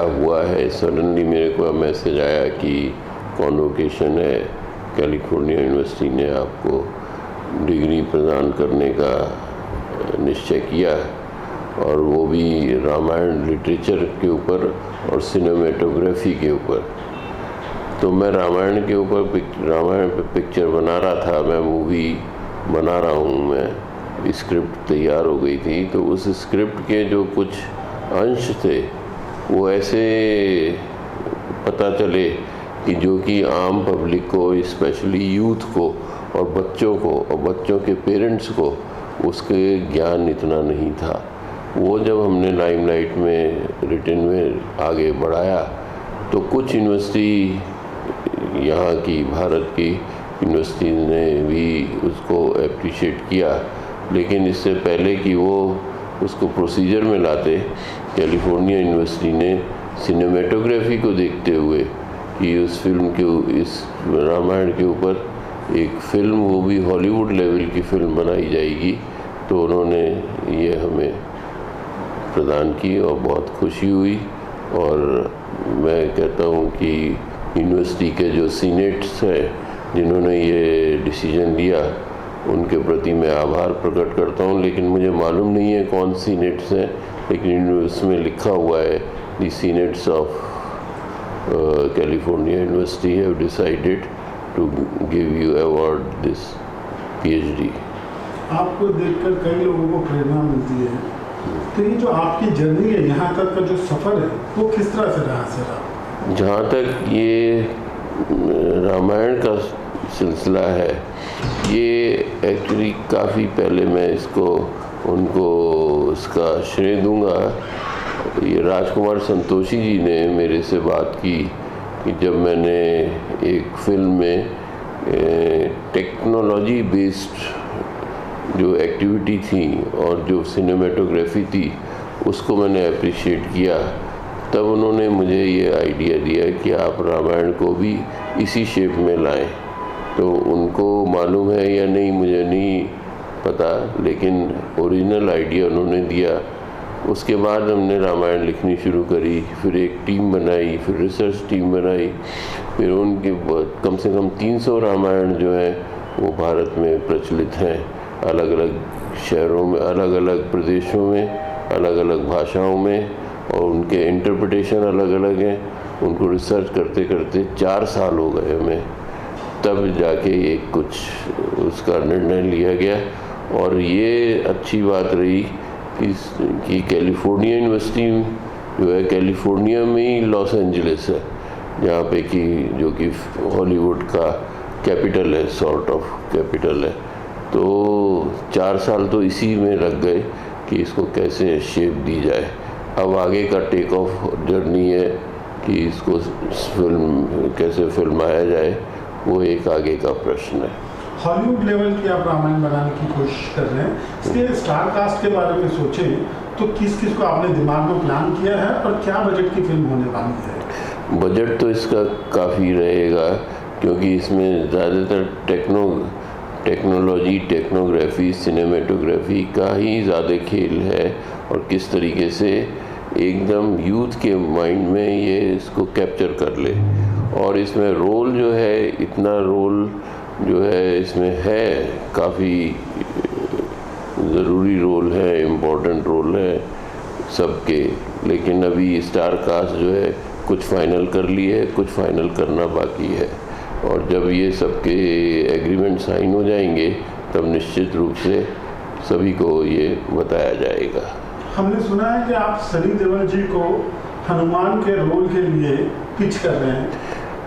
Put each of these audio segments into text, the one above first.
हुआ है, सडनली मेरे को मैसेज आया कि कॉन्वोकेशन है, कैलिफोर्निया यूनिवर्सिटी ने आपको डिग्री प्रदान करने का निश्चय किया, और वो भी रामायण लिटरेचर के ऊपर और सिनेमेटोग्राफी के ऊपर। तो मैं रामायण के ऊपर रामायण पे पिक्चर बना रहा था, मैं मूवी बना रहा हूँ, मैं स्क्रिप्ट तैयार हो गई थी। तो उस स्क्रिप्ट के जो कुछ अंश थे वो ऐसे पता चले कि जो कि आम पब्लिक को, स्पेशली यूथ को और बच्चों को और बच्चों के पेरेंट्स को उसके ज्ञान इतना नहीं था। वो जब हमने लाइमलाइट में रिटन में आगे बढ़ाया तो कुछ यूनिवर्सिटी, यहाँ की भारत की यूनिवर्सिटी ने भी उसको अप्रिशिएट किया, लेकिन इससे पहले कि वो उसको प्रोसीजर में लाते, कैलिफोर्निया यूनिवर्सिटी ने सिनेमेटोग्राफी को देखते हुए कि उस फिल्म के, इस रामायण के ऊपर एक फ़िल्म, वो भी हॉलीवुड लेवल की फ़िल्म बनाई जाएगी, तो उन्होंने ये हमें प्रदान की और बहुत खुशी हुई। और मैं कहता हूँ कि यूनिवर्सिटी के जो सीनेट्स हैं जिन्होंने ये डिसीजन लिया, उनके प्रति मैं आभार प्रकट करता हूँ। लेकिन मुझे मालूम नहीं है कौन सीनेट्स हैं, लेकिन उसमें लिखा हुआ है the senates of California university have decided to give you award this PhD। आपको देखकर कई लोगों को प्रेरणा मिलती है, तो ये जो आपकी जर्नी है, यहाँ तक का जो सफ़र है, वो किस तरह से रहा सर? जहाँ तक ये रामायण का सिलसिला है, ये एक्चुअली काफ़ी पहले मैं इसको उनको इसका श्रेय दूंगा। ये राजकुमार संतोषी जी ने मेरे से बात की कि जब मैंने एक फिल्म में टेक्नोलॉजी बेस्ड जो एक्टिविटी थी और जो सिनेमेटोग्राफी थी उसको मैंने अप्रिशिएट किया, तब उन्होंने मुझे ये आइडिया दिया कि आप रामायण को भी इसी शेप में लाएं। तो उनको मालूम है या नहीं मुझे नहीं पता, लेकिन ओरिजिनल आइडिया उन्होंने दिया। उसके बाद हमने रामायण लिखनी शुरू करी, फिर एक टीम बनाई, फिर रिसर्च टीम बनाई, फिर उनके कम से कम 300 रामायण जो हैं वो भारत में प्रचलित हैं, अलग अलग शहरों में, अलग अलग प्रदेशों में, अलग अलग भाषाओं में, और उनके इंटरप्रिटेशन अलग अलग हैं। उनको रिसर्च करते करते 4 साल हो गए हमें, तब जाके एक कुछ उसका निर्णय लिया गया। और ये अच्छी बात रही कि कैलिफोर्निया यूनिवर्सिटी जो है, कैलिफोर्निया में ही लॉस एंजलिस है, जहाँ पे कि जो कि हॉलीवुड का कैपिटल है, सॉर्ट ऑफ कैपिटल है। तो 4 साल तो इसी में लग गए कि इसको कैसे शेप दी जाए। अब आगे का टेक ऑफ जर्नी है कि इसको फिल्म कैसे फिल्माया जाए, वो एक आगे का प्रश्न है। हॉलीवुड लेवल की आप रामायण बनाने की कोशिश कर रहे हैं, इसके स्टार कास्ट के बारे में सोचें तो किस किस को आपने दिमाग में प्लान किया है और क्या बजट की फिल्म होने वाली है? बजट तो इसका काफ़ी रहेगा, क्योंकि इसमें ज़्यादातर टेक्नोलॉजी, टेक्नोग्राफी, सिनेमेटोग्राफी का ही ज़्यादा खेल है, और किस तरीके से एकदम यूथ के माइंड में ये इसको कैप्चर कर ले। और इसमें रोल जो है, इतना रोल जो है इसमें है, काफ़ी ज़रूरी रोल है, इम्पोर्टेंट रोल है सबके। लेकिन अभी स्टार कास्ट जो है कुछ फाइनल कर लिए, कुछ फाइनल करना बाकी है, और जब ये सबके एग्रीमेंट साइन हो जाएंगे तब निश्चित रूप से सभी को ये बताया जाएगा। हमने सुना है कि आप सनी देओल जी को हनुमान के रोल के लिए पिच कर रहे हैं।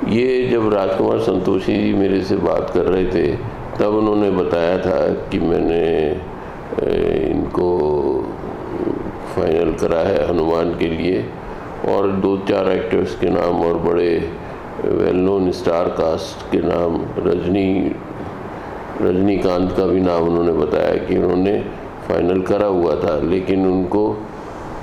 ये जब राजकुमार संतोषी जी मेरे से बात कर रहे थे तब उन्होंने बताया था कि मैंने इनको फाइनल करा है हनुमान के लिए, और 2-4 एक्टर्स के नाम और बड़े वेल नोन स्टार कास्ट के नाम, रजनीकांत का भी नाम उन्होंने बताया कि उन्होंने फाइनल करा हुआ था, लेकिन उनको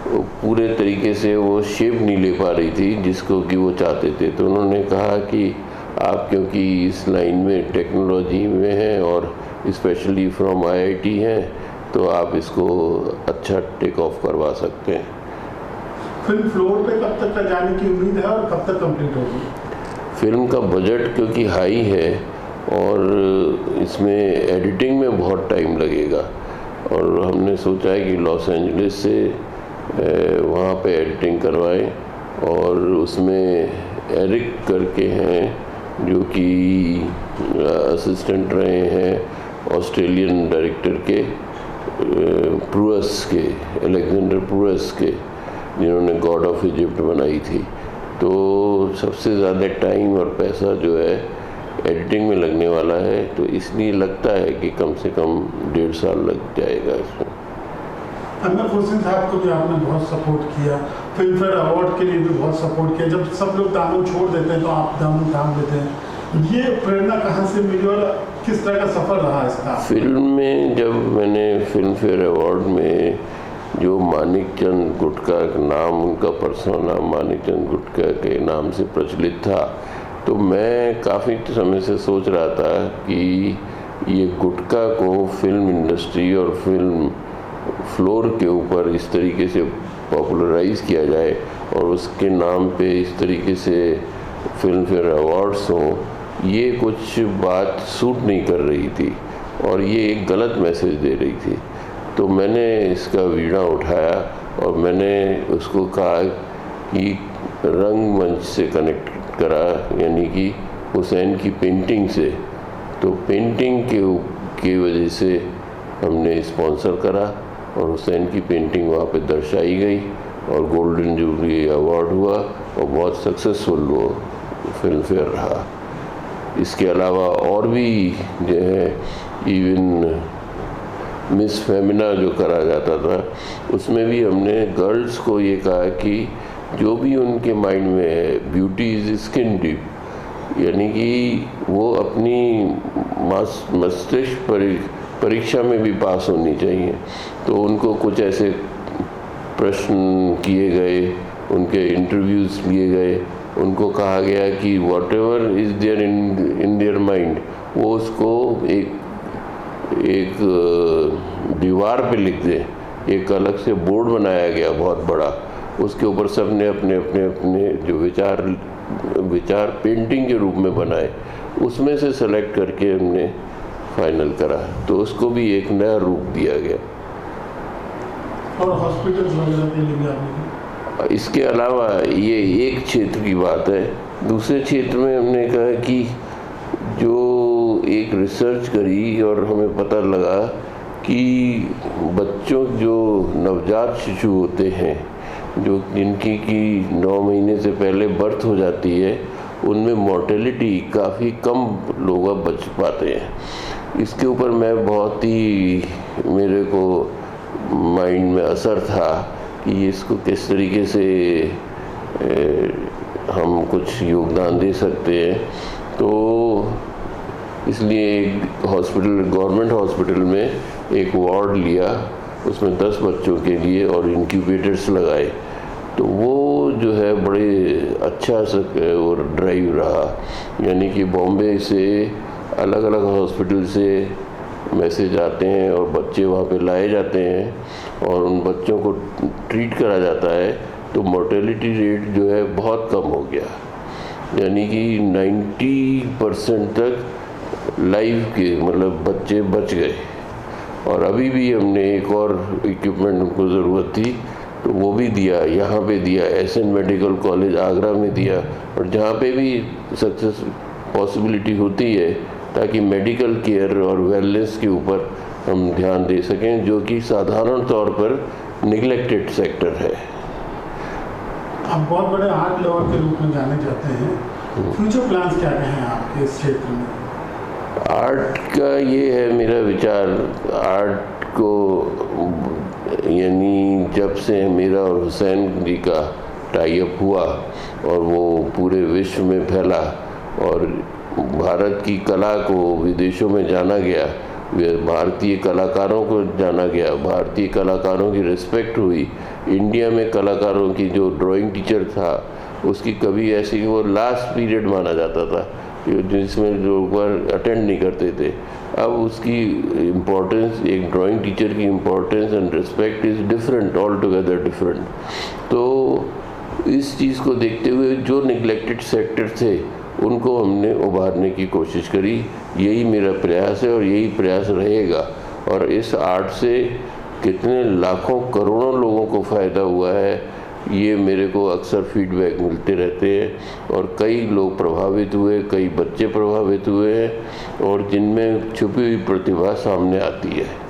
पूरे तरीके से वो शेप नहीं ले पा रही थी जिसको कि वो चाहते थे। तो उन्होंने कहा कि आप क्योंकि इस लाइन में टेक्नोलॉजी में हैं और स्पेशली फ्रॉम IIT हैं, तो आप इसको अच्छा टेक ऑफ करवा सकते हैं। फिल्म फ्लोर पे कब तक का जाने की उम्मीद है और कब तक कंप्लीट होगी? फिल्म का बजट क्योंकि हाई है और इसमें एडिटिंग में बहुत टाइम लगेगा, और हमने सोचा है कि लॉस एंजलिस से वहाँ पे एडिटिंग करवाएं, और उसमें एरिक करके हैं जो कि असिस्टेंट रहे हैं ऑस्ट्रेलियन डायरेक्टर के, प्रूअस के, अलेक्जेंडर प्रूअस के, जिन्होंने गॉड ऑफ इजिप्ट बनाई थी। तो सबसे ज़्यादा टाइम और पैसा जो है एडिटिंग में लगने वाला है, तो इसलिए लगता है कि कम से कम 1.5 साल लग जाएगा इसमें। अमर हुसैन साहब को भी आपने बहुत सपोर्ट किया, फिल्म फेयर अवार्ड के लिए भी बहुत सपोर्ट किया। जब सब लोग दामन छोड़ देते हैं तो आप दामन थाम लेते हैं, ये प्रेरणा कहाँ से मिली और किस तरह का सफर रहा इसका? फिल्म में जब मैंने फिल्म फेयर अवार्ड में जो मानिक चंद गुटका नाम, उनका पर्सोना मानिक चंद गुटका के नाम से प्रचलित था, तो मैं काफ़ी समय से सोच रहा था कि ये गुटका को फिल्म इंडस्ट्री और फिल्म फ्लोर के ऊपर इस तरीके से पॉपुलराइज किया जाए और उसके नाम पे इस तरीके से फिल्म फेयर अवार्ड्स हों, ये कुछ बात सूट नहीं कर रही थी और ये एक गलत मैसेज दे रही थी। तो मैंने इसका वीणा उठाया और मैंने उसको कहा कि रंगमंच से कनेक्ट करा, यानी कि हुसैन की पेंटिंग से। तो पेंटिंग के वजह से हमने स्पॉन्सर करा और हुसैन की पेंटिंग वहाँ पे दर्शाई गई और गोल्डन जुबली अवार्ड हुआ और बहुत सक्सेसफुल वो फिल्म फेयर रहा। इसके अलावा और भी जो है, इवन मिस फेमिना जो करा जाता था, उसमें भी हमने गर्ल्स को ये कहा कि जो भी उनके माइंड में है, ब्यूटी इज़ स्किन डीप, यानी कि वो अपनी मस्तिष्क परीक्षा में भी पास होनी चाहिए। तो उनको कुछ ऐसे प्रश्न किए गए, उनके इंटरव्यूज़ लिए गए, उनको कहा गया कि whatever is there in their mind, वो उसको एक दीवार पे लिख दें। एक अलग से बोर्ड बनाया गया बहुत बड़ा, उसके ऊपर सब ने अपने अपने अपने जो विचार पेंटिंग के रूप में बनाए, उसमें से सेलेक्ट करके हमने फाइनल करा, तो उसको भी एक नया रूप दिया गया। और हॉस्पिटल्स वगैरह के लिए भी आपने? इसके अलावा ये एक क्षेत्र की बात है। दूसरे क्षेत्र में हमने कहा कि जो एक रिसर्च करी और हमें पता लगा कि बच्चों जो नवजात शिशु होते हैं, जो जिनकी 9 महीने से पहले बर्थ हो जाती है, उनमें मोर्टेलिटी काफ़ी कम लोग बच पाते हैं। इसके ऊपर मैं बहुत ही, मेरे को माइंड में असर था कि इसको किस तरीके से हम कुछ योगदान दे सकते हैं। तो इसलिए एक हॉस्पिटल, गवर्नमेंट हॉस्पिटल में एक वार्ड लिया, उसमें 10 बच्चों के लिए और इंक्यूबेटर्स लगाए। तो वो जो है बड़े अच्छा वो ड्राइव रहा, यानी कि बॉम्बे से अलग अलग हॉस्पिटल से मैसेज आते हैं और बच्चे वहाँ पे लाए जाते हैं और उन बच्चों को ट्रीट करा जाता है। तो मोर्टेलिटी रेट जो है बहुत कम हो गया, यानी कि 90% तक लाइव के मतलब बच्चे बच गए। और अभी भी हमने एक और इक्विपमेंट उनको ज़रूरत थी, तो वो भी दिया, यहाँ पे दिया, एसएन मेडिकल कॉलेज आगरा में दिया, और जहाँ पे भी सक्सेस पॉसिबिलिटी होती है, ताकि मेडिकल केयर और वेलनेस के ऊपर हम ध्यान दे सकें, जो कि साधारण तौर पर निगलेक्टेड सेक्टर है। आप बहुत बड़े आर्ट लवर के रूप में जाने जाते हैं, फ्यूचर प्लान्स क्या हैं आपके इस क्षेत्र में? आर्ट का ये है मेरा विचार, आर्ट को यानी जब से मेरा और हुसैन जी का टाई अप हुआ और वो पूरे विश्व में फैला और भारत की कला को विदेशों में जाना गया, भारतीय कलाकारों को जाना गया, भारतीय कलाकारों की रिस्पेक्ट हुई। इंडिया में कलाकारों की जो ड्राइंग टीचर था, उसकी कभी ऐसी वो लास्ट पीरियड माना जाता था, जिसमें लोग अटेंड नहीं करते थे। अब उसकी इम्पोर्टेंस, एक ड्राइंग टीचर की importance and respect is different, all together different. तो इस चीज़ को देखते हुए जो निगलेक्टेड सेक्टर थे उनको हमने उभारने की कोशिश करी। यही मेरा प्रयास है और यही प्रयास रहेगा। और इस आर्ट से कितने लाखों करोड़ों लोगों को फ़ायदा हुआ है, ये मेरे को अक्सर फीडबैक मिलते रहते हैं। और कई लोग प्रभावित हुए, कई बच्चे प्रभावित हुए हैं और जिनमें छुपी हुई प्रतिभा सामने आती है।